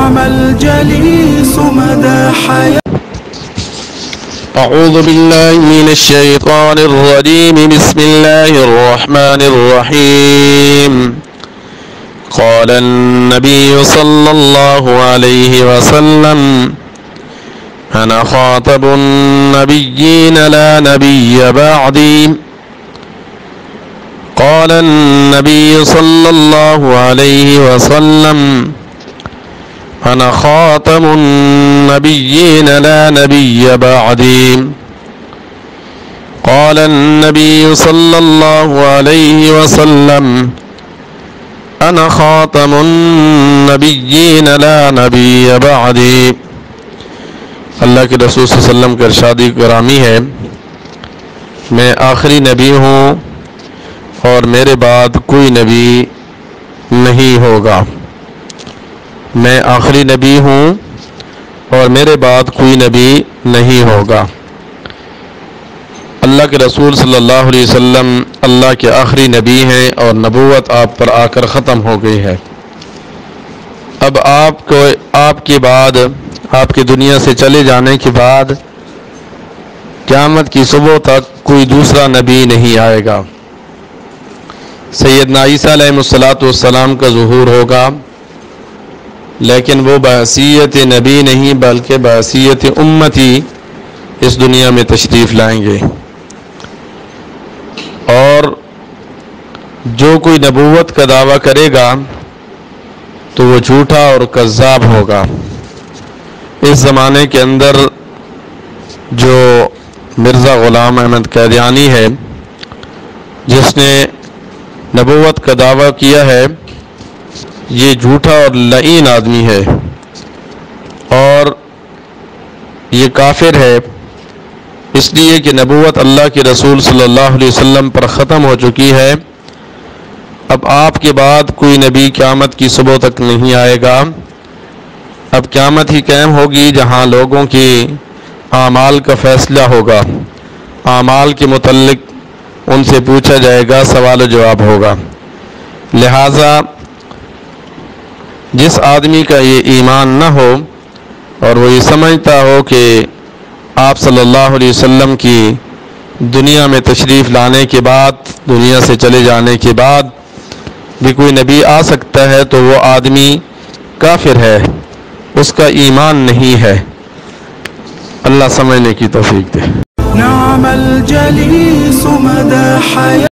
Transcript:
نعم الجليس مدى حياة. أعوذ بالله من الشيطان الرجيم. بسم الله الرحمن الرحيم. قال النبي صلى الله عليه وسلم: أنا خاتم النبيين لا نبي بعدي. قال النبي صلى الله عليه وسلم: أنا خاتم النبيين لا نبي بعدي. قال النبي صلى الله عليه وسلم: أنا خاتم النبيين لا نبي بعدي. اللہ کے رسول صلی اللہ علیہ وسلم کا ارشاد گرامی ہے: میں آخری نبی ہوں اور میرے بعد کوئی نبی نہیں ہوگا. میں آخری نبی ہوں اور میرے بعد کوئی نبی نہیں ہوگا. اللہ کے رسول صلی اللہ علیہ وسلم اللہ کے آخری نبی ہیں اور نبوت آپ پر آ کر ختم ہو گئی ہے. اب آپ کے بعد، آپ کی دنیا سے چلے جانے کے بعد قیامت کی صبح تک کوئی دوسرا نبی نہیں آئے گا. سیدنا عیسیٰ علیہ السلام کا ظہور ہوگا، لیکن وہ بحیثیت نبی نہیں بلکہ بحیثیت امتی اس دنیا میں تشریف لائیں گے. اور جو کوئی نبوت کا دعویٰ کرے گا تو وہ جھوٹا اور کذاب ہوگا. اس زمانے کے اندر جو مرزا غلام احمد قادیانی ہے، جس نے نبوت کا دعویٰ کیا ہے، یہ جھوٹا اور لعین آدمی ہے اور یہ کافر ہے، اس لیے کہ نبوت اللہ کے رسول صلی اللہ علیہ وسلم پر ختم ہو چکی ہے. اب آپ کے بعد کوئی نبی قیامت کی صبح تک نہیں آئے گا. اب قیامت ہی قائم ہوگی جہاں لوگوں کی اعمال کا فیصلہ ہوگا. اعمال کے متعلق ان سے پوچھا جائے گا، سوال و جواب ہوگا. لہٰذا جس آدمی کا یہ ایمان نہ ہو اور وہ یہ سمجھتا ہو کہ آپ صلی اللہ علیہ وسلم کی دنیا میں تشریف لانے کے بعد، دنیا سے چلے جانے کے بعد بھی کوئی نبی آ سکتا ہے، تو وہ آدمی کافر ہے، اس کا ایمان نہیں ہے. اللہ سمجھنے کی توفیق دے. نعم الجليس مدى حياة.